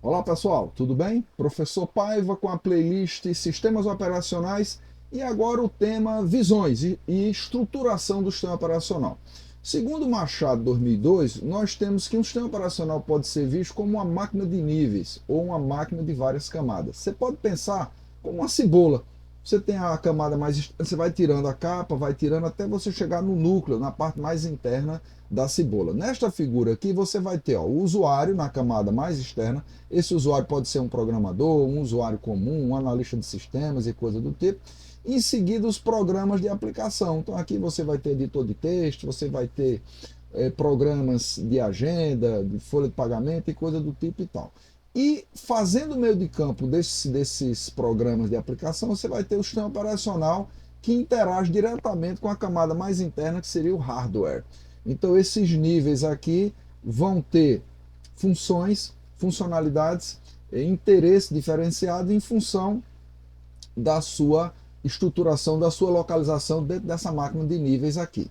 Olá pessoal, tudo bem? Professor Paiva com a playlist Sistemas Operacionais e agora o tema Visões e Estruturação do Sistema Operacional. Segundo Machado 2002, nós temos que um sistema operacional pode ser visto como uma máquina de níveis ou uma máquina de várias camadas. Você pode pensar como uma cebola. Você tem a camada mais, você vai tirando a capa, vai tirando até você chegar no núcleo, na parte mais interna da cebola. Nesta figura aqui você vai ter o usuário na camada mais externa. Esse usuário pode ser um programador, um usuário comum, um analista de sistemas e coisa do tipo. Em seguida, os programas de aplicação. Então aqui você vai ter editor de texto, você vai ter programas de agenda, de folha de pagamento e coisa do tipo e tal. E fazendo o meio de campo desses programas de aplicação, você vai ter o sistema operacional que interage diretamente com a camada mais interna, que seria o hardware. Então esses níveis aqui vão ter funções, funcionalidades, interesse diferenciado em função da sua estruturação, da sua localização dentro dessa máquina de níveis aqui.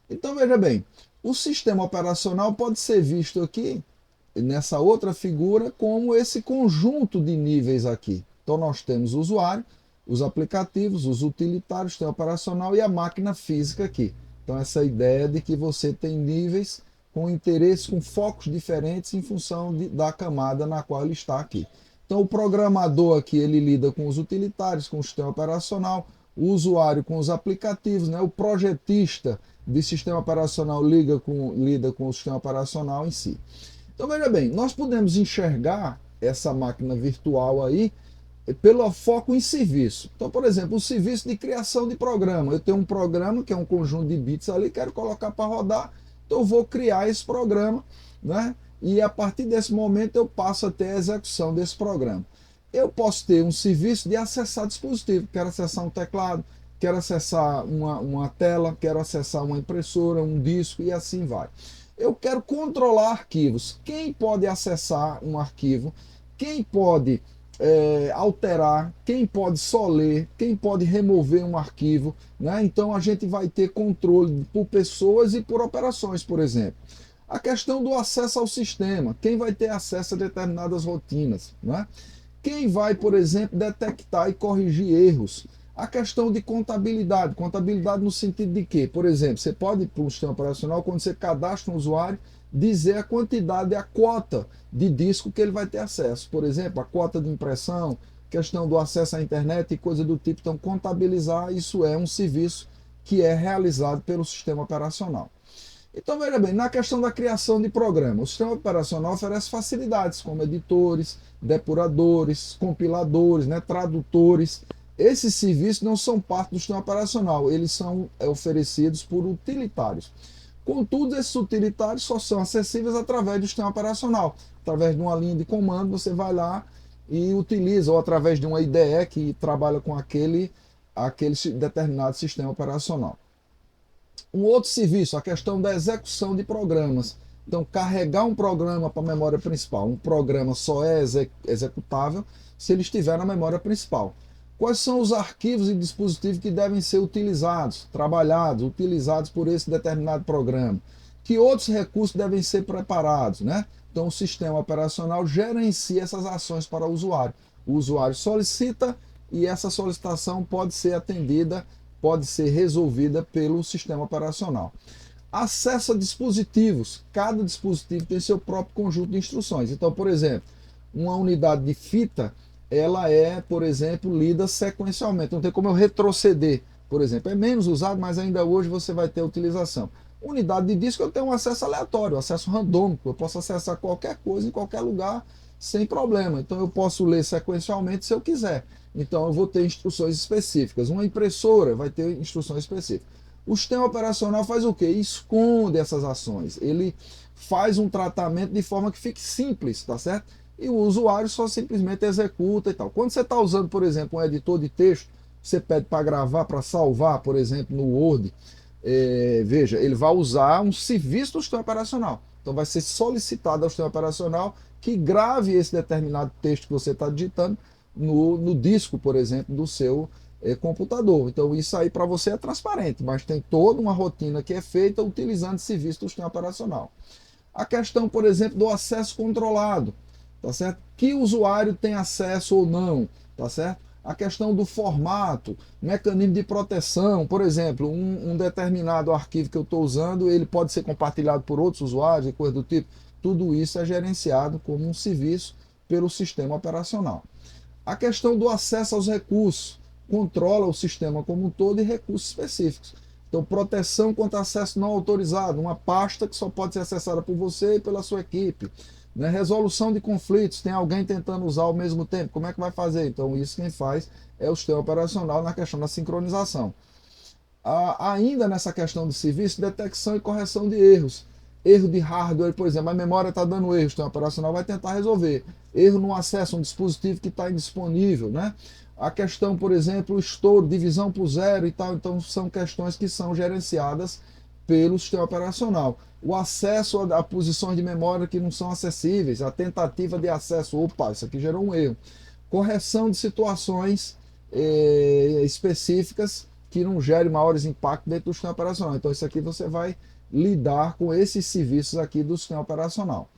Então veja bem, o sistema operacional pode ser visto aqui nessa outra figura como esse conjunto de níveis aqui. Então nós temos o usuário, os aplicativos, os utilitários, o sistema operacional e a máquina física aqui. Então essa ideia de que você tem níveis com interesses, com focos diferentes em função da camada na qual ele está aqui. Então o programador aqui ele lida com os utilitários, com o sistema operacional, o usuário com os aplicativos, né? O projetista de sistema operacional lida com o sistema operacional em si. Então veja bem, nós podemos enxergar essa máquina virtual aí pelo foco em serviço. Então, por exemplo, o serviço de criação de programa. Eu tenho um programa que é um conjunto de bits ali, quero colocar para rodar, então eu vou criar esse programa, né? E a partir desse momento eu passo a ter a execução desse programa. Eu posso ter um serviço de acessar dispositivo, quero acessar um teclado, quero acessar uma tela, quero acessar uma impressora, um disco e assim vai. Eu quero controlar arquivos. Quem pode acessar um arquivo? Quem pode alterar? Quem pode só ler? Quem pode remover um arquivo? Né? Então a gente vai ter controle por pessoas e por operações, por exemplo. A questão do acesso ao sistema. Quem vai ter acesso a determinadas rotinas? Né? Quem vai, por exemplo, detectar e corrigir erros? A questão de contabilidade. Contabilidade no sentido de que, por exemplo, você pode, para o sistema operacional, quando você cadastra um usuário, dizer a quantidade, a quota de disco que ele vai ter acesso. Por exemplo, a quota de impressão, questão do acesso à internet e coisa do tipo. Então, contabilizar, isso é um serviço que é realizado pelo sistema operacional. Então, veja bem, na questão da criação de programa, o sistema operacional oferece facilidades, como editores, depuradores, compiladores, né, tradutores. Esses serviços não são parte do sistema operacional, eles são oferecidos por utilitários. Contudo, esses utilitários só são acessíveis através do sistema operacional. Através de uma linha de comando, você vai lá e utiliza, ou através de uma IDE que trabalha com aquele determinado sistema operacional. Um outro serviço, a questão da execução de programas. Então, carregar um programa para a memória principal. Um programa só é executável se ele estiver na memória principal. Quais são os arquivos e dispositivos que devem ser utilizados, trabalhados, utilizados por esse determinado programa? Que outros recursos devem ser preparados, né? Então, o sistema operacional gerencia essas ações para o usuário. O usuário solicita e essa solicitação pode ser atendida, pode ser resolvida pelo sistema operacional. Acesso a dispositivos. Cada dispositivo tem seu próprio conjunto de instruções. Então, por exemplo, uma unidade de fita, ela é, por exemplo, lida sequencialmente. Não tem como eu retroceder, por exemplo. É menos usado, mas ainda hoje você vai ter utilização. Unidade de disco, eu tenho um acesso aleatório, acesso randômico. Eu posso acessar qualquer coisa em qualquer lugar sem problema. Então eu posso ler sequencialmente se eu quiser. Então eu vou ter instruções específicas. Uma impressora vai ter instruções específicas. O sistema operacional faz o quê? Esconde essas ações. Ele faz um tratamento de forma que fique simples, tá certo? E o usuário só simplesmente executa e tal. Quando você está usando, por exemplo, um editor de texto, você pede para gravar, para salvar, por exemplo, no Word, veja, ele vai usar um serviço do sistema operacional. Então vai ser solicitado ao sistema operacional que grave esse determinado texto que você está digitando no disco, por exemplo, do seu computador. Então isso aí para você é transparente, mas tem toda uma rotina que é feita utilizando esse serviço do sistema operacional. A questão, por exemplo, do acesso controlado. tá certo? Que usuário tem acesso ou não, tá certo? A questão do formato, mecanismo de proteção, por exemplo, um determinado arquivo que eu estou usando, ele pode ser compartilhado por outros usuários e coisa do tipo. Tudo isso é gerenciado como um serviço pelo sistema operacional. A questão do acesso aos recursos, controla o sistema como um todo e recursos específicos. Então, proteção contra acesso não autorizado, uma pasta que só pode ser acessada por você e pela sua equipe. Né? Resolução de conflitos, tem alguém tentando usar ao mesmo tempo, como é que vai fazer? Então, isso quem faz é o sistema operacional na questão da sincronização. Ainda nessa questão de serviço, detecção e correção de erros. Erro de hardware, por exemplo, a memória está dando erro, o sistema operacional vai tentar resolver. Erro no acesso a um dispositivo que está indisponível, né? A questão, por exemplo, estouro, divisão por zero e tal, então são questões que são gerenciadas pelo sistema operacional. O acesso a posições de memória que não são acessíveis, a tentativa de acesso, opa, isso aqui gerou um erro. Correção de situações específicas que não gere maiores impactos dentro do sistema operacional. Então isso aqui você vai lidar com esses serviços aqui do sistema operacional.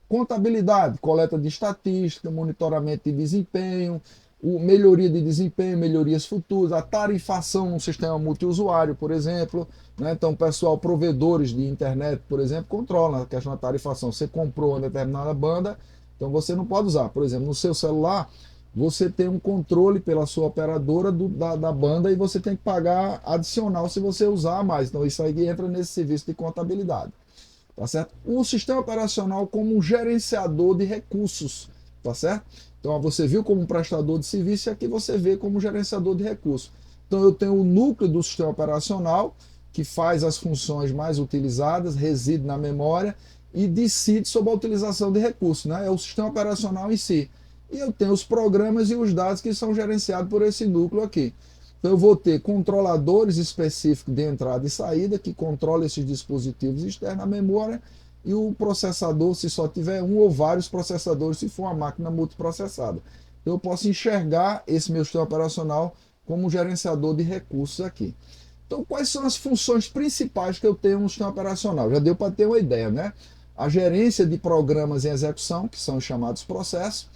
Contabilidade, coleta de estatística, monitoramento de desempenho, melhoria de desempenho, melhorias futuras, a tarifação no sistema multiusuário, por exemplo. Né? Então, pessoal, provedores de internet, por exemplo, controlam a questão da tarifação. Você comprou uma determinada banda, então você não pode usar. Por exemplo, no seu celular, você tem um controle pela sua operadora da banda e você tem que pagar adicional se você usar mais. Então, isso aí entra nesse serviço de contabilidade. Tá certo? O sistema operacional como um gerenciador de recursos, tá certo? Então você viu como um prestador de serviço e aqui você vê como gerenciador de recursos. Então eu tenho o núcleo do sistema operacional que faz as funções mais utilizadas, reside na memória e decide sobre a utilização de recursos, né? É o sistema operacional em si. E eu tenho os programas e os dados que são gerenciados por esse núcleo aqui. Então eu vou ter controladores específicos de entrada e saída que controlam esses dispositivos externos à memória e o processador, se só tiver um ou vários processadores, se for uma máquina multiprocessada. Então eu posso enxergar esse meu sistema operacional como um gerenciador de recursos aqui. Então quais são as funções principais que eu tenho no sistema operacional? Já deu para ter uma ideia, né? A gerência de programas em execução, que são os chamados processos.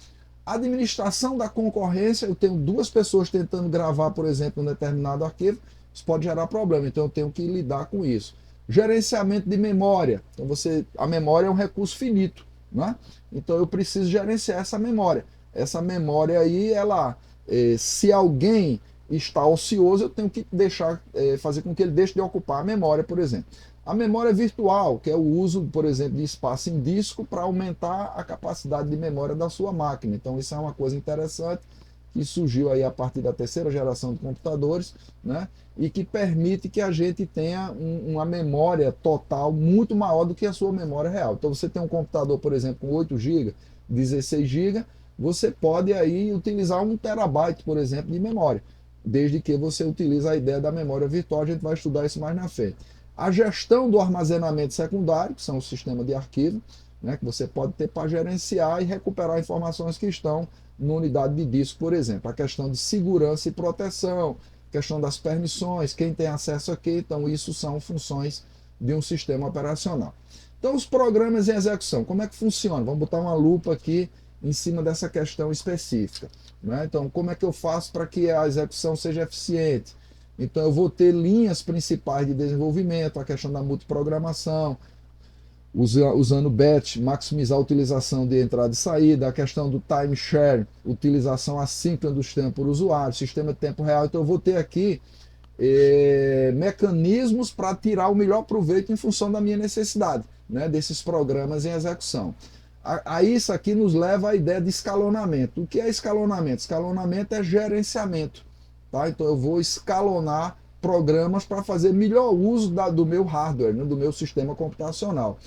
Administração da concorrência, eu tenho duas pessoas tentando gravar, por exemplo, um determinado arquivo, isso pode gerar problema, então eu tenho que lidar com isso. Gerenciamento de memória, então a memória é um recurso finito, né? Então eu preciso gerenciar essa memória. Essa memória aí, se alguém está ocioso, eu tenho que fazer com que ele deixe de ocupar a memória, por exemplo. A memória virtual, que é o uso, por exemplo, de espaço em disco para aumentar a capacidade de memória da sua máquina. Então isso é uma coisa interessante que surgiu aí a partir da terceira geração de computadores, né? E que permite que a gente tenha uma memória total muito maior do que a sua memória real. Então você tem um computador, por exemplo, com 8 GB, 16 GB, você pode aí utilizar 1 terabyte, por exemplo, de memória, desde que você utilize a ideia da memória virtual. A gente vai estudar isso mais na frente. A gestão do armazenamento secundário, que são o sistema de arquivo, né, que você pode ter para gerenciar e recuperar informações que estão na unidade de disco, por exemplo. A questão de segurança e proteção, questão das permissões, quem tem acesso a quê, então isso são funções de um sistema operacional. Então os programas em execução, como é que funciona? Vamos botar uma lupa aqui em cima dessa questão específica. Né? Então como é que eu faço para que a execução seja eficiente? Então eu vou ter linhas principais de desenvolvimento, a questão da multiprogramação, usando batch, maximizar a utilização de entrada e saída, a questão do time share, utilização assíncrona do sistema por usuário, sistema de tempo real. Então eu vou ter aqui mecanismos para tirar o melhor proveito em função da minha necessidade, né, desses programas em execução. Aí isso aqui nos leva à ideia de escalonamento. O que é escalonamento? Escalonamento é gerenciamento. Tá? Então eu vou escalonar programas para fazer melhor uso do meu hardware, né, do meu sistema computacional.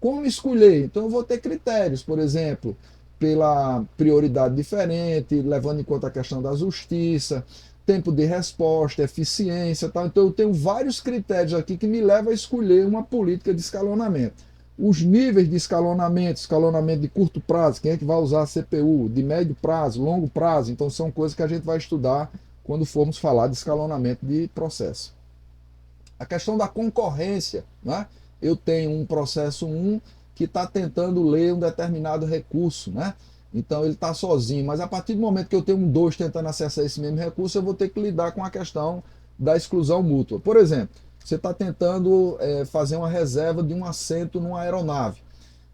Como escolher? Então eu vou ter critérios, por exemplo, pela prioridade diferente, levando em conta a questão da justiça, tempo de resposta, eficiência, tal. Então eu tenho vários critérios aqui que me levam a escolher uma política de escalonamento. Os níveis de escalonamento de curto prazo, quem é que vai usar a CPU, de médio prazo, longo prazo, então são coisas que a gente vai estudar quando formos falar de escalonamento de processo. A questão da concorrência, né? Eu tenho um processo 1 que está tentando ler um determinado recurso, né? Então ele está sozinho, mas a partir do momento que eu tenho um dois tentando acessar esse mesmo recurso, eu vou ter que lidar com a questão da exclusão mútua. Por exemplo, você está tentando fazer uma reserva de um assento numa aeronave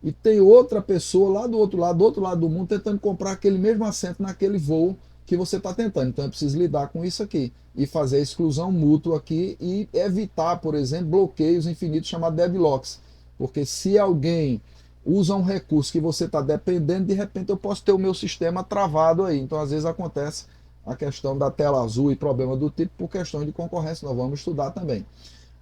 e tem outra pessoa lá do outro lado do mundo, tentando comprar aquele mesmo assento naquele voo que você está tentando. Então é preciso lidar com isso aqui e fazer a exclusão mútua aqui e evitar, por exemplo, bloqueios infinitos chamados deadlocks. Porque se alguém usa um recurso que você está dependendo, de repente eu posso ter o meu sistema travado aí. Então às vezes acontece a questão da tela azul e problema do tipo por questões de concorrência, nós vamos estudar também.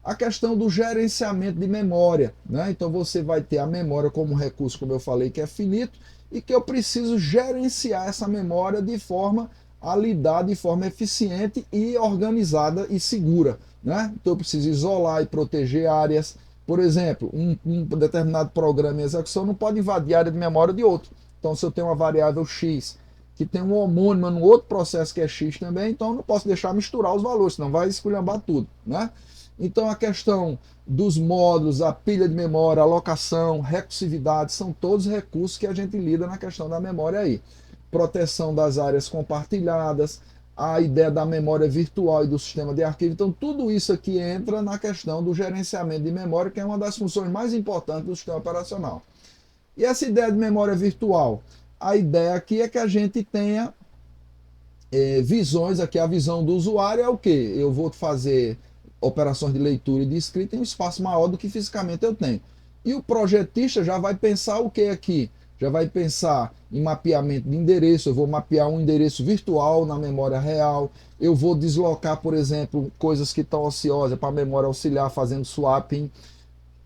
A questão do gerenciamento de memória, né? Então você vai ter a memória como recurso, como eu falei, que é finito, e que eu preciso gerenciar essa memória de forma a lidar de forma eficiente e organizada e segura, né? Então eu preciso isolar e proteger áreas. Por exemplo, um determinado programa em execução não pode invadir a área de memória de outro. Então se eu tenho uma variável x que tem um homônimo no outro processo que é x também, então eu não posso deixar misturar os valores, senão vai esculhambar tudo, né? Então a questão dos módulos, a pilha de memória, alocação, recursividade, são todos recursos que a gente lida na questão da memória aí. Proteção das áreas compartilhadas, a ideia da memória virtual e do sistema de arquivo. Então tudo isso aqui entra na questão do gerenciamento de memória, que é uma das funções mais importantes do sistema operacional. E essa ideia de memória virtual? A ideia aqui é que a gente tenha visões, aqui a visão do usuário é o que? Eu vou fazer operações de leitura e de escrita em um espaço maior do que fisicamente eu tenho. E o projetista já vai pensar o que aqui? Já vai pensar em mapeamento de endereço, eu vou mapear um endereço virtual na memória real, eu vou deslocar, por exemplo, coisas que estão ociosas para a memória auxiliar, fazendo swapping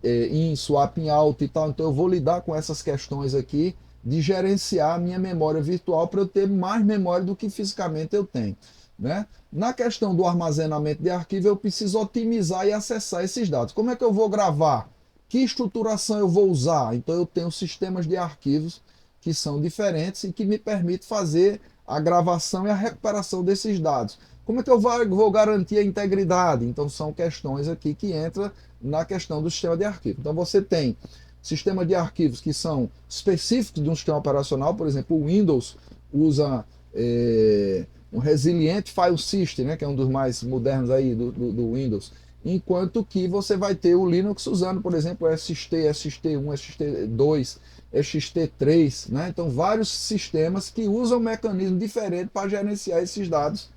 in, swapping out e tal. Então eu vou lidar com essas questões aqui de gerenciar a minha memória virtual para eu ter mais memória do que fisicamente eu tenho, né? Na questão do armazenamento de arquivo, eu preciso otimizar e acessar esses dados. Como é que eu vou gravar? Que estruturação eu vou usar? Então eu tenho sistemas de arquivos que são diferentes e que me permitem fazer a gravação e a recuperação desses dados. Como é que eu vou garantir a integridade? Então são questões aqui que entram na questão do sistema de arquivo. Então você tem sistema de arquivos que são específicos de um sistema operacional, por exemplo, o Windows usa um Resilient File System, né, que é um dos mais modernos aí do Windows, enquanto que você vai ter o Linux usando, por exemplo, SXT, SXT1, SXT2, SXT3, né? Então vários sistemas que usam um mecanismo diferente para gerenciar esses dados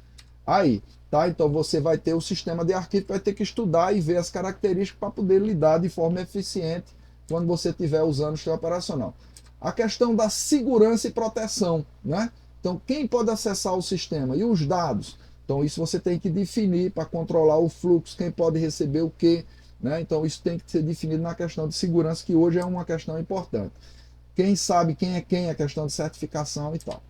aí, tá? Então você vai ter o sistema de arquivo, vai ter que estudar e ver as características para poder lidar de forma eficiente quando você estiver usando o sistema operacional. A questão da segurança e proteção, né? Então, quem pode acessar o sistema? E os dados? Então, isso você tem que definir para controlar o fluxo, quem pode receber o quê, né? Então, isso tem que ser definido na questão de segurança, que hoje é uma questão importante. Quem sabe quem, a questão de certificação e tal.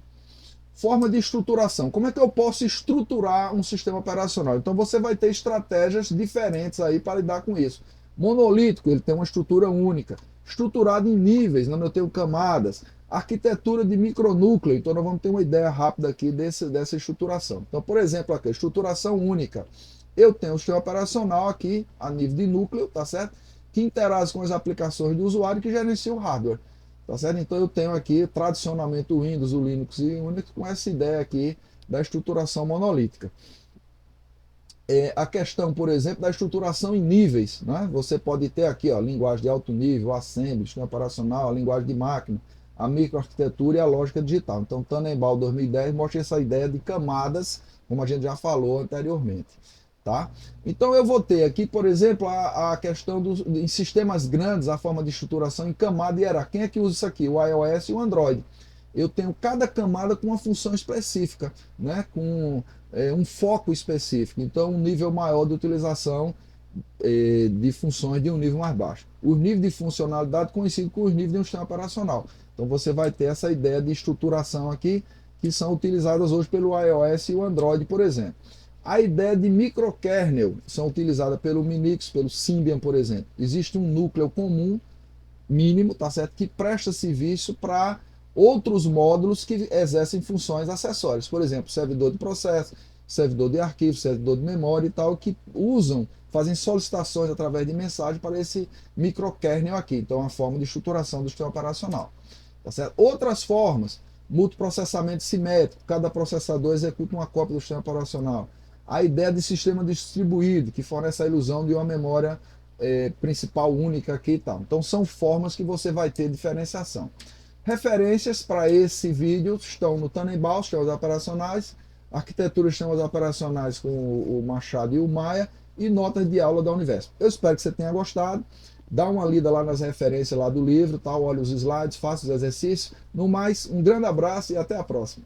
Forma de estruturação. Como é que eu posso estruturar um sistema operacional? Então, você vai ter estratégias diferentes aí para lidar com isso. Monolítico, ele tem uma estrutura única. Estruturado em níveis, não eu tenho camadas. Arquitetura de micronúcleo, então nós vamos ter uma ideia rápida aqui dessa estruturação. Então, por exemplo, aqui, estruturação única. Eu tenho o sistema operacional aqui, a nível de núcleo, tá certo? Que interage com as aplicações do usuário e que gerencia o hardware, tá certo? Então eu tenho aqui, tradicionalmente, o Windows, o Linux e o Unix com essa ideia aqui da estruturação monolítica. A questão, por exemplo, da estruturação em níveis, né? Você pode ter aqui, ó, linguagem de alto nível, assembly, sistema operacional, a linguagem de máquina, a microarquitetura e a lógica digital. Então, Tannenbaum 2010 mostra essa ideia de camadas, como a gente já falou anteriormente, tá? Então, eu vou ter aqui, por exemplo, a questão em sistemas grandes, a forma de estruturação em camada e hierarquia. Quem é que usa isso aqui? O iOS e o Android. Eu tenho cada camada com uma função específica, né? Com um foco específico. Então, um nível maior de utilização de funções de um nível mais baixo. Os níveis de funcionalidade coincidem com os níveis de um sistema operacional. Então você vai ter essa ideia de estruturação aqui, que são utilizadas hoje pelo iOS e o Android, por exemplo. A ideia de microkernel são utilizadas pelo Minix, pelo Symbian, por exemplo. Existe um núcleo comum, mínimo, tá certo, que presta serviço para outros módulos que exercem funções acessórias. Por exemplo, servidor de processo, servidor de arquivo, servidor de memória e tal, que usam fazem solicitações através de mensagem para esse microkernel aqui. Então, é uma forma de estruturação do sistema operacional. Tá certo? Outras formas, multiprocessamento simétrico, cada processador executa uma cópia do sistema operacional. A ideia de sistema distribuído, que fornece a ilusão de uma memória principal única aqui e tal. Então, são formas que você vai ter diferenciação. Referências para esse vídeo estão no Tannenbaum, sistemas operacionais, arquitetura de sistemas operacionais com o Machado e o Maia, e notas de aula da Universo. Eu espero que você tenha gostado. Dá uma lida lá nas referências lá do livro, tá? Olha os slides, faça os exercícios. No mais, um grande abraço e até a próxima.